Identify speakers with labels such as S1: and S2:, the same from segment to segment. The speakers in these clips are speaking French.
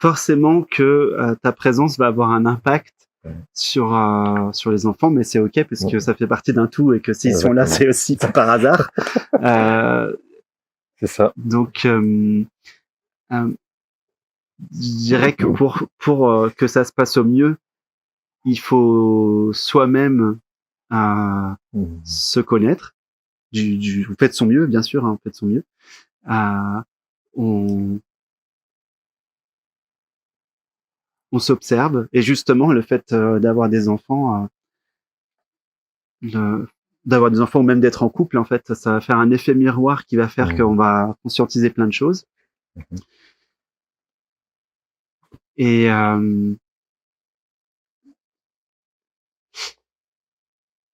S1: forcément que ta présence va avoir un impact sur les enfants, mais c'est ok parce que ça fait partie d'un tout et que s'ils sont là, c'est aussi pas par hasard.
S2: C'est ça.
S1: Donc, je dirais que pour que ça se passe au mieux, il faut soi-même se connaître. Vous faites son mieux, bien sûr, vous faites son mieux. On s'observe, et justement le fait d'avoir des enfants, ou même d'être en couple, en fait, ça va faire un effet miroir qui va faire qu'on va conscientiser plein de choses. Et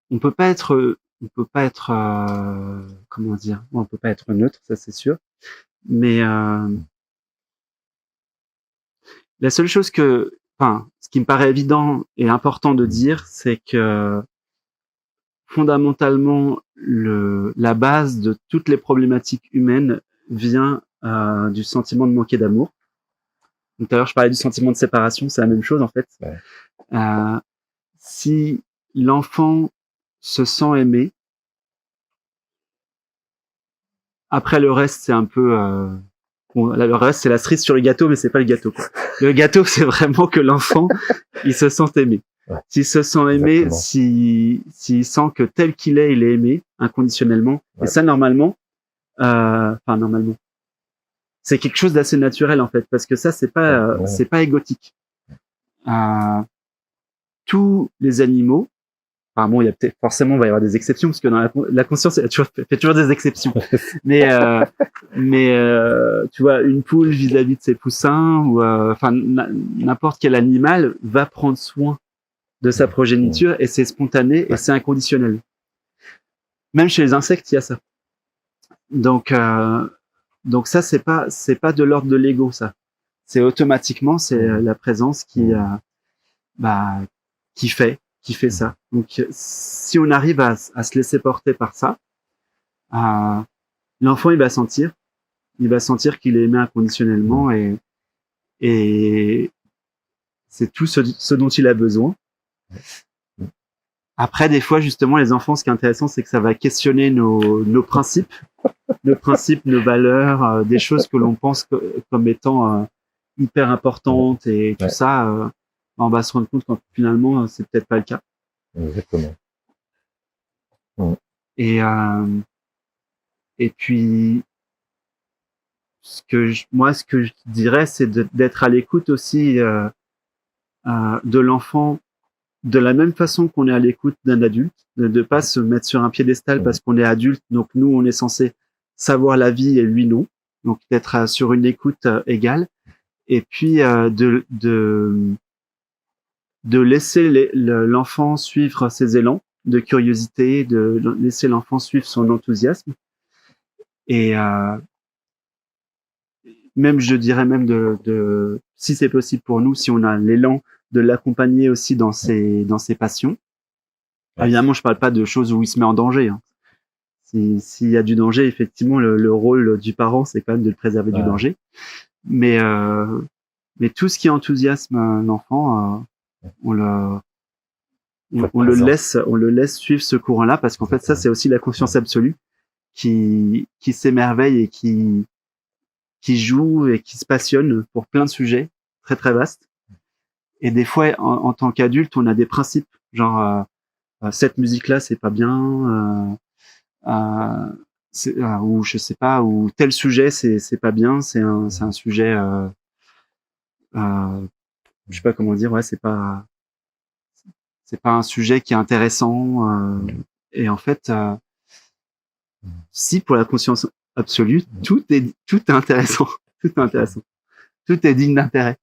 S1: on peut pas être comment dire, on peut pas être neutre, ça c'est sûr, mais la seule chose ce qui me paraît évident et important de dire, c'est que fondamentalement, la base de toutes les problématiques humaines vient du sentiment de manquer d'amour. Donc, tout à l'heure, je parlais du sentiment de séparation, c'est la même chose en fait. Ouais. Si l'enfant se sent aimé, après le reste, c'est un peu... le reste, c'est la cerise sur le gâteau, mais c'est pas le gâteau, quoi. Le gâteau, c'est vraiment que l'enfant, il se sent aimé. Ouais. S'il se sent aimé, s'il sent que tel qu'il est, il est aimé inconditionnellement. Ouais. Et ça, normalement, c'est quelque chose d'assez naturel en fait, parce que ça, c'est pas égotique. Tous les animaux, il y a peut-être forcément, il va y avoir des exceptions, parce que dans la conscience, elle fait toujours des exceptions. mais tu vois, une poule vis-à-vis de ses poussins, ou n'importe quel animal va prendre soin de sa progéniture, et c'est spontané et c'est inconditionnel. Même chez les insectes, il y a ça. Donc ça, c'est pas de l'ordre de l'ego, ça. C'est automatiquement, c'est la présence qui fait ça. Donc, si on arrive à se laisser porter par ça, l'enfant, il va sentir qu'il est aimé inconditionnellement, et c'est tout ce dont il a besoin. Après, des fois, justement, les enfants, ce qui est intéressant, c'est que ça va questionner nos principes, nos valeurs, des choses que l'on pense comme étant hyper importantes, et tout ça, on va se rendre compte que finalement, c'est peut-être pas le cas.
S2: Exactement.
S1: Et puis, ce que je dirais, c'est d'être à l'écoute aussi de l'enfant, de la même façon qu'on est à l'écoute d'un adulte, de pas se mettre sur un piédestal parce qu'on est adulte, donc nous, on est censé savoir la vie et lui non. Donc, d'être sur une écoute égale. Et puis, de laisser l'enfant suivre ses élans de curiosité, de laisser l'enfant suivre son enthousiasme. Et même, je dirais même si c'est possible pour nous, si on a l'élan, de l'accompagner aussi dans ses passions. Ouais. Évidemment, je parle pas de choses où il se met en danger. Hein. S'il y a du danger, effectivement, le rôle du parent, c'est quand même de le préserver du danger. Mais tout ce qui enthousiasme l'enfant, on le laisse suivre ce courant-là, parce qu'en fait, ça, c'est aussi la conscience absolue qui s'émerveille et qui joue et qui se passionne pour plein de sujets très très vastes. Et des fois, en tant qu'adulte, on a des principes, genre cette musique-là, c'est pas bien, ou je sais pas, ou tel sujet, c'est pas bien, c'est un sujet, je sais pas comment dire, c'est pas un sujet qui est intéressant. Et en fait, si pour la conscience absolue, tout est intéressant, tout est intéressant, tout est digne d'intérêt.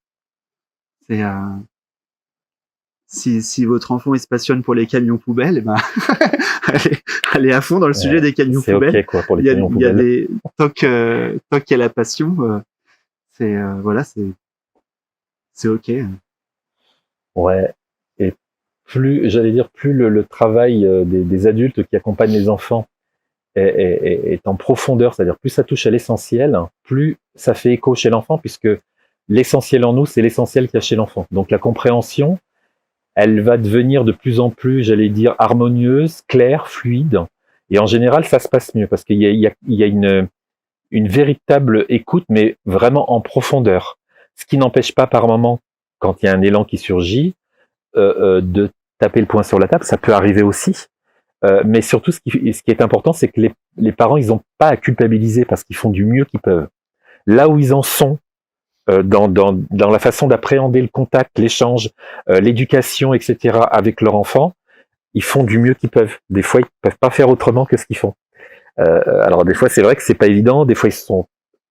S1: C'est si votre enfant il se passionne pour les camions poubelles, allez à fond dans le sujet des camions poubelles.
S2: C'est ok quoi pour les camions poubelles.
S1: Il y a tant qu'il y a la passion, c'est ok.
S2: Ouais. Et plus le travail des adultes qui accompagnent les enfants est en profondeur, c'est-à-dire plus ça touche à l'essentiel, plus ça fait écho chez l'enfant, puisque l'essentiel en nous, c'est l'essentiel qu'il y a chez l'enfant. Donc la compréhension, elle va devenir de plus en plus, j'allais dire, harmonieuse, claire, fluide. Et en général, ça se passe mieux parce qu'il y a une véritable écoute, mais vraiment en profondeur. Ce qui n'empêche pas par moment, quand il y a un élan qui surgit, de taper le poing sur la table. Ça peut arriver aussi. Mais surtout, ce qui est important, c'est que les parents, ils n'ont pas à culpabiliser parce qu'ils font du mieux qu'ils peuvent. Là où ils en sont, dans la façon d'appréhender le contact, l'échange, l'éducation, etc. avec leur enfant, ils font du mieux qu'ils peuvent. Des fois, ils peuvent pas faire autrement que ce qu'ils font. Alors des fois, c'est vrai que c'est pas évident. Des fois, ils sont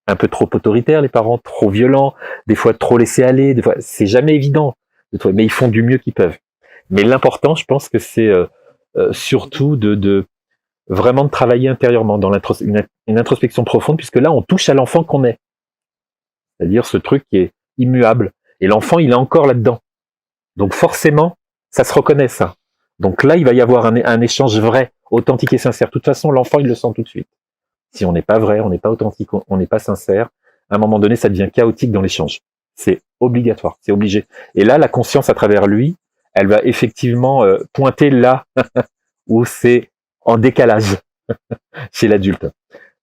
S2: un peu trop autoritaires, les parents, trop violents. Des fois, trop laissés aller. Des fois, c'est jamais évident. Mais ils font du mieux qu'ils peuvent. Mais l'important, je pense que c'est surtout de vraiment de travailler intérieurement dans une introspection profonde, puisque là, on touche à l'enfant qu'on est. C'est-à-dire ce truc qui est immuable. Et l'enfant, il est encore là-dedans. Donc forcément, ça se reconnaît, ça. Donc là, il va y avoir un échange vrai, authentique et sincère. De toute façon, l'enfant, il le sent tout de suite. Si on n'est pas vrai, on n'est pas authentique, on n'est pas sincère, à un moment donné, ça devient chaotique dans l'échange. C'est obligatoire, c'est obligé. Et là, la conscience à travers lui, elle va effectivement pointer là où c'est en décalage chez l'adulte.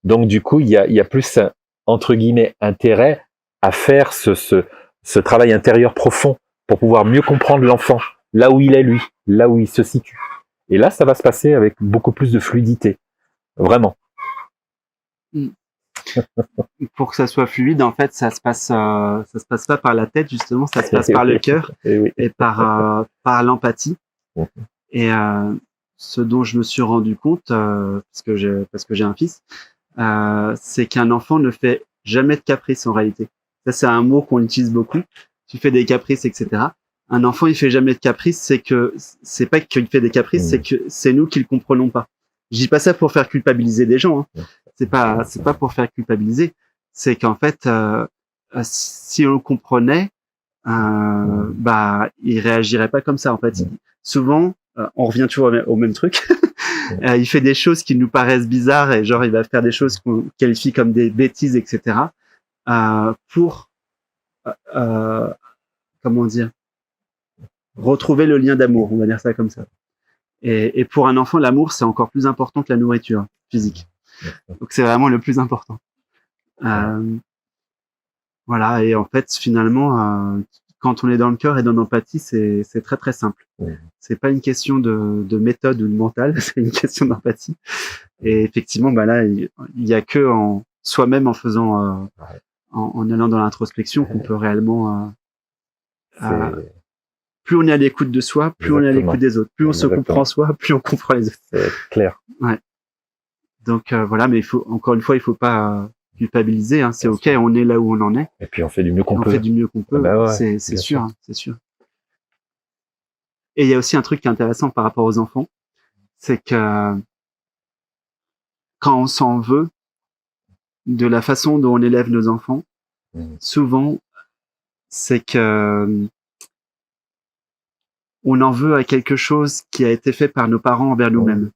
S2: Donc du coup, il y a plus, entre guillemets, intérêt à faire ce travail intérieur profond pour pouvoir mieux comprendre l'enfant, là où il est lui, là où il se situe. Et là, ça va se passer avec beaucoup plus de fluidité. Vraiment.
S1: Pour que ça soit fluide, en fait, ça se passe pas par la tête, justement, ça se passe par le cœur et par l'empathie. Et ce dont je me suis rendu compte, parce que j'ai un fils, c'est qu'un enfant ne fait jamais de caprice en réalité. Ça, c'est un mot qu'on utilise beaucoup. Tu fais des caprices, etc. Un enfant, il fait jamais de caprice, c'est pas qu'il fait des caprices, c'est que c'est nous qui le comprenons pas. Je dis pas ça pour faire culpabiliser des gens, hein. C'est pas pour faire culpabiliser. C'est qu'en fait, si on le comprenait, il réagirait pas comme ça. En fait, souvent, on revient toujours au même truc. Il fait des choses qui nous paraissent bizarres et genre il va faire des choses qu'on qualifie comme des bêtises, etc. Pour comment dire, retrouver le lien d'amour. On va dire ça comme ça. Et pour un enfant, l'amour, c'est encore plus important que la nourriture physique. Donc c'est vraiment le plus important. Voilà, et en fait, finalement, quand on est dans le cœur et dans l'empathie, c'est très très simple. C'est pas une question de méthode ou de mental, c'est une question d'empathie. Et effectivement, là, il y a que en soi-même, en faisant, en allant dans l'introspection, qu'on peut réellement. Plus on est à l'écoute de soi, plus on est à l'écoute des autres. Plus on se comprend soi, plus on comprend les autres.
S2: C'est clair.
S1: Ouais. Donc voilà, mais encore une fois, il faut pas culpabiliser. Hein. C'est ok, on est là où on en est.
S2: Et puis on fait du mieux qu'on peut.
S1: On fait du mieux qu'on peut. C'est sûr, hein, c'est sûr. Et il y a aussi un truc qui est intéressant par rapport aux enfants, c'est que quand on s'en veut de la façon dont on élève nos enfants, souvent c'est que on en veut à quelque chose qui a été fait par nos parents envers nous-mêmes.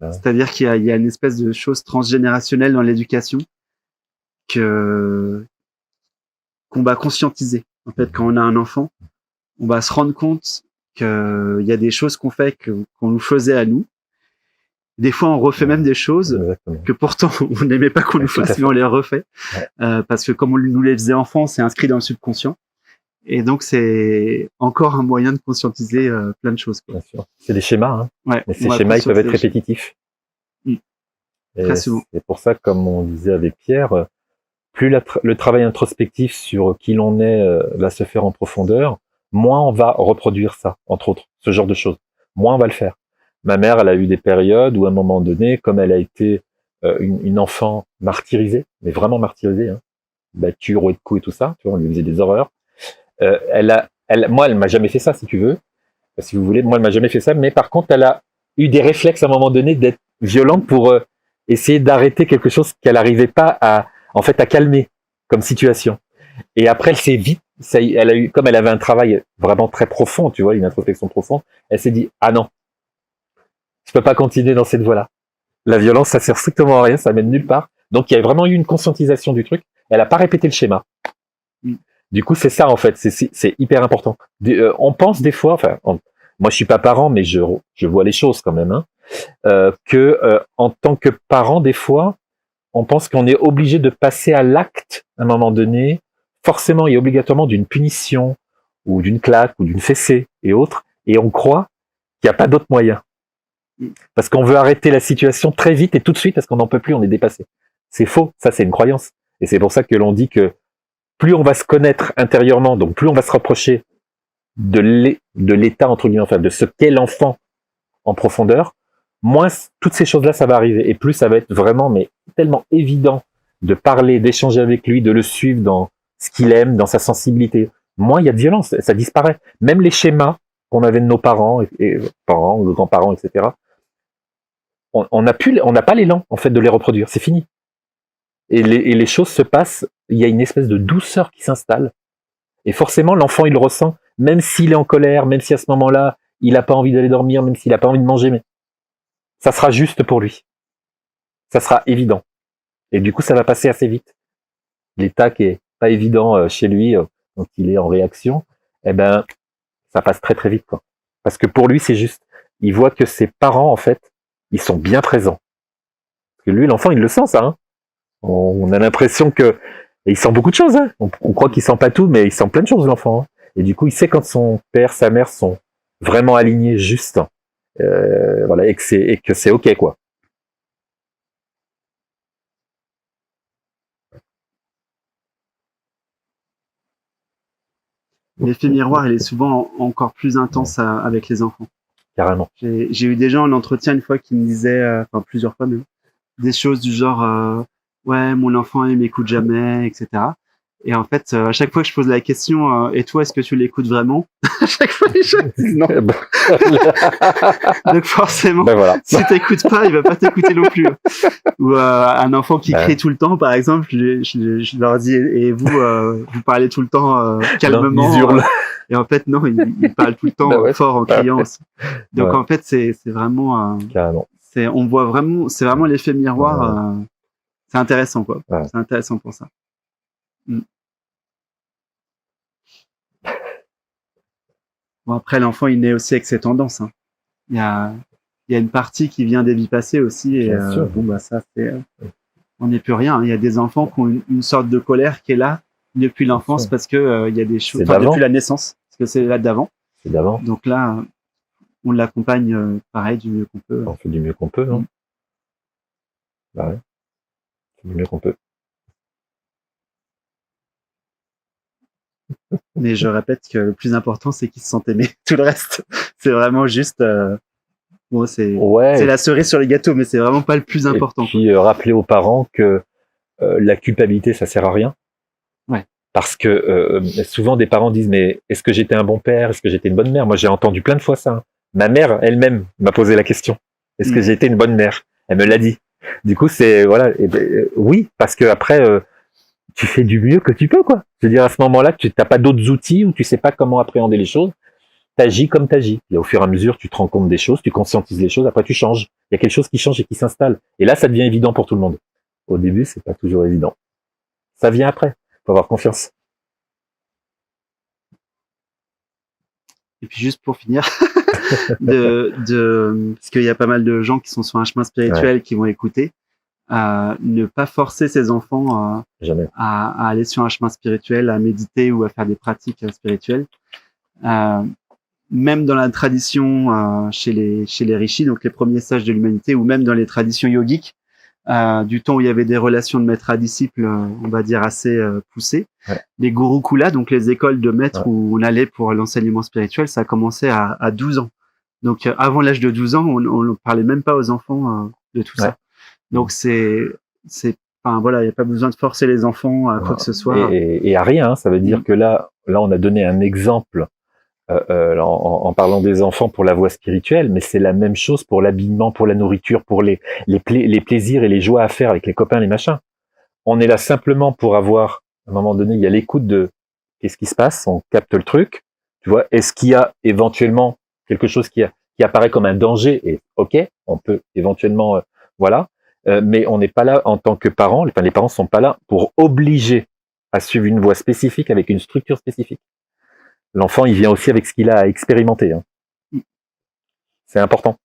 S1: C'est-à-dire qu'il y a une espèce de chose transgénérationnelle dans l'éducation qu'on va conscientiser. En fait, quand on a un enfant, on va se rendre compte qu'il y a des choses qu'on fait qu'on nous faisait à nous. Des fois, on refait même des choses que pourtant on n'aimait pas qu'on nous fasse, mais on les refait. Parce que comme on nous les faisait enfants, c'est inscrit dans le subconscient. Et donc, c'est encore un moyen de conscientiser plein de choses. Bien
S2: sûr. C'est des schémas, hein.
S1: Ouais,
S2: mais ces schémas, ils peuvent être répétitifs.
S1: Très souvent.
S2: C'est pour ça, comme on disait avec Pierre, plus le travail introspectif sur qui l'on est va se faire en profondeur, moins on va reproduire ça, entre autres, ce genre de choses. Moins on va le faire. Ma mère, elle a eu des périodes où, à un moment donné, comme elle a été une enfant martyrisée, mais vraiment martyrisée, hein, battue, rouée de coups et tout ça, tu vois, on lui faisait des horreurs. Moi, elle m'a jamais fait ça, si tu veux, si vous voulez. Moi, elle m'a jamais fait ça, mais par contre, elle a eu des réflexes à un moment donné d'être violente pour essayer d'arrêter quelque chose qu'elle n'arrivait pas à calmer comme situation. Et après, elle s'est vite, elle a eu, comme elle avait un travail vraiment très profond, tu vois, une introspection profonde, elle s'est dit, ah non, je peux pas continuer dans cette voie-là. La violence, ça sert strictement à rien, ça mène nulle part. Donc, il y a vraiment eu une conscientisation du truc. Elle a pas répété le schéma. Du coup, c'est ça en fait, c'est hyper important. On pense des fois, moi je suis pas parent, mais je vois les choses quand même, hein, que en tant que parent, des fois, on pense qu'on est obligé de passer à l'acte à un moment donné, forcément et obligatoirement d'une punition ou d'une claque ou d'une fessée et autres, et on croit qu'il n'y a pas d'autre moyen. Parce qu'on veut arrêter la situation très vite et tout de suite parce qu'on n'en peut plus, on est dépassé. C'est faux, ça c'est une croyance. Et c'est pour ça que l'on dit que plus on va se connaître intérieurement, donc plus on va se rapprocher de l'état, entre guillemets, enfin, de ce qu'est l'enfant en profondeur, moins toutes ces choses-là, ça va arriver. Et plus ça va être vraiment, mais tellement évident de parler, d'échanger avec lui, de le suivre dans ce qu'il aime, dans sa sensibilité. Moins il y a de violence, ça disparaît. Même les schémas qu'on avait de nos parents, et parents, ou grands-parents, etc., on n'a pas l'élan, en fait, de les reproduire. C'est fini. Et les choses se passent, il y a une espèce de douceur qui s'installe. Et forcément, l'enfant, il le ressent, même s'il est en colère, même si à ce moment-là, il n'a pas envie d'aller dormir, même s'il n'a pas envie de manger, mais ça sera juste pour lui. Ça sera évident. Et du coup, ça va passer assez vite. L'état qui est pas évident chez lui, donc il est en réaction, eh ben, ça passe très très vite, quoi. Parce que pour lui, c'est juste. Il voit que ses parents, en fait, ils sont bien présents. Parce que lui, l'enfant, il le sent, ça, hein. On a l'impression que et il sent beaucoup de choses. Hein. On croit qu'il sent pas tout, mais il sent plein de choses, l'enfant. Hein. Et du coup, il sait quand son père, sa mère sont vraiment alignés, juste, voilà, et que c'est ok, quoi.
S1: L'effet miroir, il est souvent encore plus intense avec les enfants.
S2: Carrément.
S1: J'ai eu des gens en entretien une fois qui me disaient, enfin plusieurs fois même, des choses du genre ouais, mon enfant il m'écoute jamais, etc. Et en fait, à chaque fois que je pose la question, et toi, est-ce que tu l'écoutes vraiment? À chaque fois, les gens disent non. Donc forcément,
S2: ben voilà.
S1: Si t'écoutes pas, il va pas t'écouter non plus. Ou un enfant qui crie tout le temps, par exemple, je leur dis, et vous, vous parlez tout le temps calmement.
S2: Non, ils hurlent.
S1: Et en fait, non, il parle tout le temps fort en criant aussi. Donc en fait, c'est vraiment,
S2: carrément.
S1: on voit vraiment, c'est vraiment l'effet miroir. C'est intéressant, quoi. Ouais. C'est intéressant pour ça. Bon, après, l'enfant, il naît aussi avec ses tendances. Hein. Il y a une partie qui vient des vies passées aussi. Et bon, bah, ça, on n'est plus rien. Hein. Il y a des enfants qui ont une sorte de colère qui est là depuis l'enfance parce que il y a des choses, depuis la naissance, parce que c'est là d'avant.
S2: C'est d'avant.
S1: Donc là, on l'accompagne pareil du mieux qu'on peut.
S2: On fait du mieux qu'on peut, non? Bah ouais. Du mieux qu'on peut.
S1: Mais je répète que le plus important, c'est qu'ils se sentent aimés. Tout le reste, c'est vraiment juste. Bon, c'est la cerise sur les gâteaux, mais c'est vraiment pas le plus important.
S2: Et puis rappeler aux parents que la culpabilité, ça sert à rien.
S1: Ouais.
S2: Parce que souvent des parents disent mais est-ce que j'étais un bon père, est-ce que j'étais une bonne mère? Moi, j'ai entendu plein de fois ça. Hein. Ma mère elle-même m'a posé la question. Est-ce que j'ai été une bonne mère? Elle me l'a dit. Du coup, c'est voilà. Oui, parce que après. Tu fais du mieux que tu peux, quoi. Je veux dire, à ce moment-là, tu n'as pas d'autres outils ou tu sais pas comment appréhender les choses. T'agis comme t'agis. Et au fur et à mesure, tu te rends compte des choses, tu conscientises les choses, après tu changes. Il y a quelque chose qui change et qui s'installe. Et là, ça devient évident pour tout le monde. Au début, c'est pas toujours évident. Ça vient après. Faut avoir confiance.
S1: Et puis juste pour finir, parce qu'il y a pas mal de gens qui sont sur un chemin spirituel qui vont écouter. Ne pas forcer ses enfants à aller sur un chemin spirituel, à méditer ou à faire des pratiques spirituelles. Même dans la tradition chez les rishis, donc les premiers sages de l'humanité, ou même dans les traditions yogiques, du temps où il y avait des relations de maître à disciple, on va dire assez poussées. Ouais. Les gurukulas, donc les écoles de maîtres où on allait pour l'enseignement spirituel, ça a commencé à 12 ans. Donc avant l'âge de 12 ans, on ne parlait même pas aux enfants de tout ça. Donc enfin voilà, il n'y a pas besoin de forcer les enfants à quoi que ce soit.
S2: Et à rien, hein, ça veut dire que là, on a donné un exemple en parlant des enfants pour la voie spirituelle, mais c'est la même chose pour l'habillement, pour la nourriture, pour les plaisirs et les joies à faire avec les copains, les machins. On est là simplement pour avoir, à un moment donné, il y a l'écoute de qu'est-ce qui se passe, on capte le truc, tu vois, est-ce qu'il y a éventuellement quelque chose qui apparaît comme un danger, et ok, on peut éventuellement, voilà. Mais on n'est pas là en tant que parents, les parents sont pas là pour obliger à suivre une voie spécifique avec une structure spécifique. L'enfant, il vient aussi avec ce qu'il a à expérimenter. Hein. C'est important.